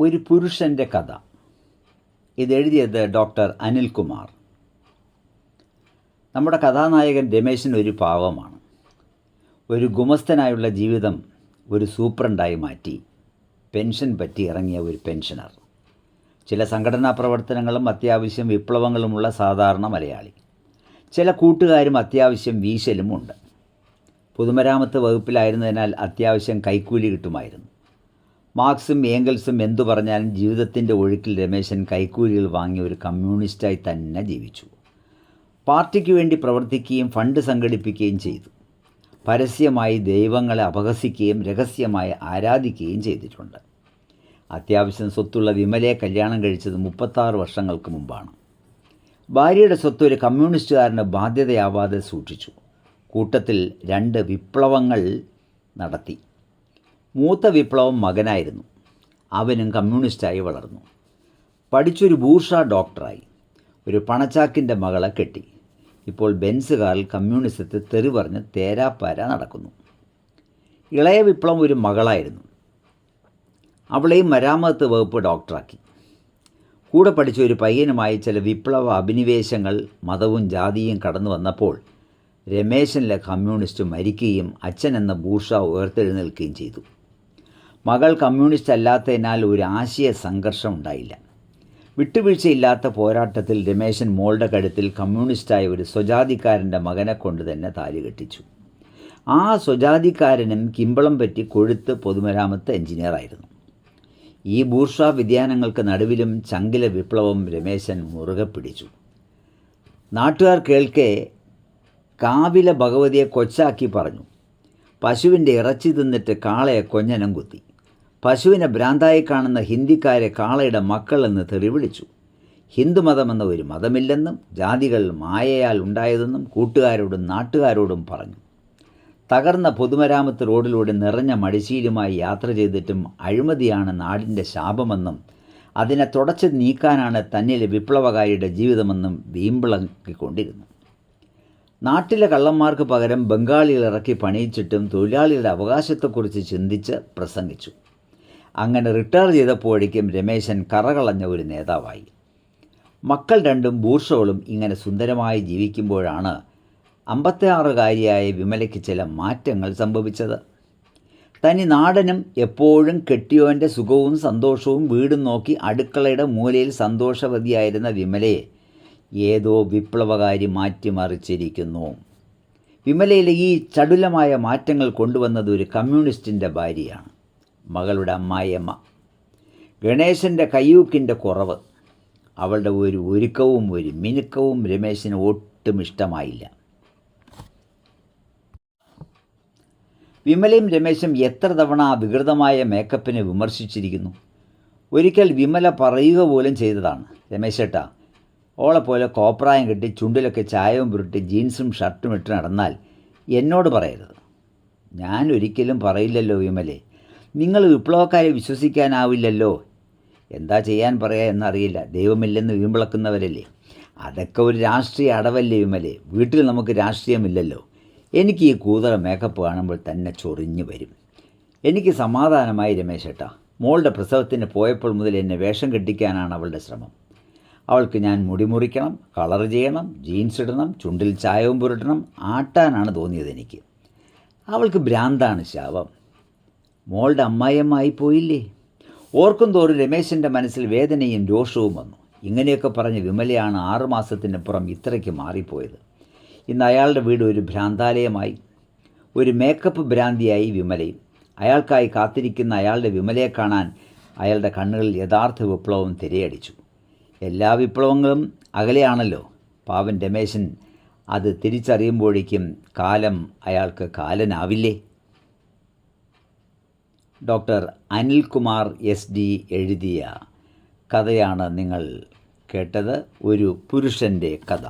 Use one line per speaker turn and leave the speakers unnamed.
ഒരു പുരുഷൻ്റെ കഥ. ഇതെഴുതിയത് ഡോക്ടർ അനിൽകുമാർ. നമ്മുടെ കഥാനായകൻ രമേശൻ ഒരു പാവമാണ്. ഒരു ഗുമസ്തനായുള്ള ജീവിതം ഒരു സൂപ്രണ്ടായി മാറ്റി പെൻഷൻ പറ്റി ഇറങ്ങിയ ഒരു പെൻഷനർ. ചില സംഘടനാ പ്രവർത്തനങ്ങളും അത്യാവശ്യം വിപ്ലവങ്ങളുമുള്ള സാധാരണ മലയാളി. ചില കൂട്ടുകാരും അത്യാവശ്യം വീശലുമുണ്ട്. പൊതുമരാമത്ത് വകുപ്പിലായിരുന്നതിനാൽ അത്യാവശ്യം കൈക്കൂലി കിട്ടുമായിരുന്നു. മാർക്സും ഏംഗൽസും എന്തു പറഞ്ഞാലും ജീവിതത്തിൻ്റെ ഒഴുക്കിൽ രമേശൻ കൈക്കൂലികൾ വാങ്ങിയ ഒരു കമ്മ്യൂണിസ്റ്റായി തന്നെ ജീവിച്ചു. പാർട്ടിക്ക് വേണ്ടി പ്രവർത്തിക്കുകയും ഫണ്ട് സംഘടിപ്പിക്കുകയും ചെയ്തു. പരസ്യമായി ദൈവങ്ങളെ അപഹസിക്കുകയും രഹസ്യമായി ആരാധിക്കുകയും ചെയ്തിട്ടുണ്ട്. അത്യാവശ്യം സ്വത്തുള്ള വിമലയെ കല്യാണം കഴിച്ചത് 36 വർഷങ്ങൾക്ക് മുമ്പാണ്. ഭാര്യയുടെ സ്വത്ത് ഒരു കമ്മ്യൂണിസ്റ്റുകാരന് ബാധ്യതയാവാതെ സൂക്ഷിച്ചു. കൂട്ടത്തിൽ 2 വിപ്ലവങ്ങൾ നടത്തി. മൂത്ത വിപ്ലവം മകനായിരുന്നു. അവനും കമ്മ്യൂണിസ്റ്റായി വളർന്നു. പഠിച്ചൊരു ബൂർഷാ ഡോക്ടറായി. ഒരു പണച്ചാക്കിൻ്റെ മകളെ കെട്ടി. ഇപ്പോൾ ബെൻസ് കാറിൽ കമ്മ്യൂണിസത്തെ തെറി പറഞ്ഞ് തേരാപ്പാര നടക്കുന്നു. ഇളയ വിപ്ലവം ഒരു മകളായിരുന്നു. അവളെയും മരാമത്ത് വകുപ്പ് ഡോക്ടറാക്കി. കൂടെ പഠിച്ച ഒരു പയ്യനുമായി ചില വിപ്ലവ അഭിനിവേശങ്ങൾ മതവും ജാതിയും കടന്നു വന്നപ്പോൾ രമേശനിലെ കമ്മ്യൂണിസ്റ്റ് മരിക്കുകയും അച്ഛൻ എന്ന ബൂർഷ ഉയർത്തെഴുന്നേൽക്കുകയും ചെയ്തു. മകൾ കമ്മ്യൂണിസ്റ്റ് അല്ലാത്തതിനാൽ ഒരു ആശയ സംഘർഷം ഉണ്ടായില്ല. വിട്ടുവീഴ്ചയില്ലാത്ത പോരാട്ടത്തിൽ രമേശൻ മോളുടെ കഴുത്തിൽ കമ്മ്യൂണിസ്റ്റായ ഒരു സ്വജാതിക്കാരൻ്റെ മകനെ കൊണ്ട് തന്നെ താലി കെട്ടിച്ചു. ആ സ്വജാതിക്കാരനും കിമ്പളം പറ്റി കൊഴുത്ത് പൊതുമരാമത്ത് എഞ്ചിനീയറായിരുന്നു. ഈ ബൂർഷാ വ്യതിയാനങ്ങൾക്ക് നടുവിലും ചങ്കില വിപ്ലവം രമേശൻ മുറുകെ പിടിച്ചു. നാട്ടുകാർ കേൾക്കെ കാവിലെ ഭഗവതിയെ കൊച്ചാക്കി പറഞ്ഞു. പശുവിൻ്റെ ഇറച്ചി തിന്നിട്ട് കാളയെ കൊഞ്ഞനം കുത്തി. പശുവിനെ ഭ്രാന്തായി കാണുന്ന ഹിന്ദിക്കാരെ കാളയുടെ മക്കളെന്ന് തെറി വിളിച്ചു. ഹിന്ദുമതമെന്ന ഒരു മതമില്ലെന്നും ജാതികൾ മായയാൽ ഉണ്ടായതെന്നും കൂട്ടുകാരോടും നാട്ടുകാരോടും പറഞ്ഞു. തകർന്ന പൊതുമരാമത്ത് റോഡിലൂടെ നിറഞ്ഞ മടിശീലുമായി യാത്ര ചെയ്തിട്ടും അഴിമതിയാണ് നാടിൻ്റെ ശാപമെന്നും അതിനെ തുടച്ചു നീക്കാനാണ് തന്നിലെ വിപ്ലവകാരിയുടെ ജീവിതമെന്നും വീമ്പിളക്കിക്കൊണ്ടിരുന്നു. നാട്ടിലെ കള്ളന്മാർക്ക് പകരം ബംഗാളികൾ ഇറക്കി പണിയിച്ചിട്ടും തൊഴിലാളികളുടെ അവകാശത്തെക്കുറിച്ച് ചിന്തിച്ച് പ്രസംഗിച്ചു. അങ്ങനെ റിട്ടയർ ചെയ്തപ്പോഴേക്കും രമേശൻ കറകളഞ്ഞ ഒരു നേതാവായി. മക്കൾ 2 ബൂർഷകളും ഇങ്ങനെ സുന്ദരമായി ജീവിക്കുമ്പോഴാണ് 56-കാരിയായ വിമലയ്ക്ക് ചില മാറ്റങ്ങൾ സംഭവിച്ചത്. തനി നാടനും എപ്പോഴും കെട്ടിയോൻ്റെ സുഖവും സന്തോഷവും വീടും നോക്കി അടുക്കളയുടെ മൂലയിൽ സന്തോഷവതിയായിരുന്ന വിമലയെ ഏതോ വിപ്ലവകാരി മാറ്റിമറിച്ചിരിക്കുന്നു. വിമലയിലെ ഈ ചടുലമായ മാറ്റങ്ങൾ കൊണ്ടുവന്നത് ഒരു കമ്മ്യൂണിസ്റ്റിൻ്റെ ഭാര്യയാണ്, മകളുടെ അമ്മായിയമ്മ. ഗണേശൻ്റെ കയ്യൂക്കിൻ്റെ കുറവ്, അവളുടെ ഒരു ഒരുക്കവും ഒരു മിനുക്കവും രമേശന് ഒട്ടും ഇഷ്ടമായില്ല. വിമലയും രമേശും എത്ര തവണ ആ വികൃതമായ മേക്കപ്പിനെ വിമർശിച്ചിരിക്കുന്നു. ഒരിക്കൽ വിമല പറയുക പോലും ചെയ്തതാണ്, രമേശേട്ടാ, ഓളെപ്പോലെ കോപ്രായം കെട്ടി ചുണ്ടിലൊക്കെ ചായവും പുരട്ടി ജീൻസും ഷർട്ടും ഇട്ട് നടന്നാൽ എന്നോട് പറയരുത്. ഞാൻ ഒരിക്കലും പറയില്ലല്ലോ വിമലെ, നിങ്ങൾ വിപ്ലവക്കാരെ വിശ്വസിക്കാനാവില്ലല്ലോ. എന്താ ചെയ്യാൻ പറയുക എന്നറിയില്ല, ദൈവമില്ലെന്ന് വീമ്പിളക്കുന്നവരല്ലേ. അതൊക്കെ ഒരു രാഷ്ട്രീയ അടവല്ലേ വിമലെ, വീട്ടിൽ നമുക്ക് രാഷ്ട്രീയമില്ലല്ലോ. എനിക്ക് ഈ കൂതറ മേക്കപ്പ് കാണുമ്പോൾ തന്നെ ചൊറിഞ്ഞു വരും. എനിക്ക് സമാധാനമായി രമേശേട്ടാ. മോളുടെ പ്രസവത്തിന് പോയപ്പോൾ മുതൽ എന്നെ വേഷം കെട്ടിക്കാനാണ് അവളുടെ ശ്രമം. അവൾക്ക് ഞാൻ മുടി മുറിക്കണം, കളർ ചെയ്യണം, ജീൻസ് ഇടണം, ചുണ്ടിൽ ചായവും പുരട്ടണം, ആട്ടാനാണ് തോന്നിയത് എനിക്ക്. അവൾക്ക് ഭ്രാന്താണ് ശാപം. മോളുടെ അമ്മായിയമ്മായി പോയില്ലേ. ഓർക്കും തോറും രമേശൻ്റെ മനസ്സിൽ വേദനയും രോഷവും വന്നു. ഇങ്ങനെയൊക്കെ പറഞ്ഞ് വിമലയാണ് 6 മാസത്തിനപ്പുറം ഇത്രയ്ക്ക് മാറിപ്പോയത്. ഇന്ന് അയാളുടെ വീട് ഒരു ഭ്രാന്താലയമായി. ഒരു മേക്കപ്പ് ഭ്രാന്തിയായി വിമലയും. അയാൾക്കായി കാത്തിരിക്കുന്ന അയാളുടെ വിമലയെ കാണാൻ അയാളുടെ കണ്ണുകളിൽ യഥാർത്ഥ വിപ്ലവം തിരയടിച്ചു. എല്ലാ വിപ്ലവങ്ങളും അകലെയാണല്ലോ. പാവൻ രമേശൻ അത് തിരിച്ചറിയുമ്പോഴേക്കും കാലം അയാൾക്ക് കാലനാവില്ലേ. ഡോക്ടർ അനിൽകുമാർ SD എഴുതിയ കഥയാണ് നിങ്ങൾ കേട്ടത്. ഒരു പുരുഷൻ്റെ കഥ.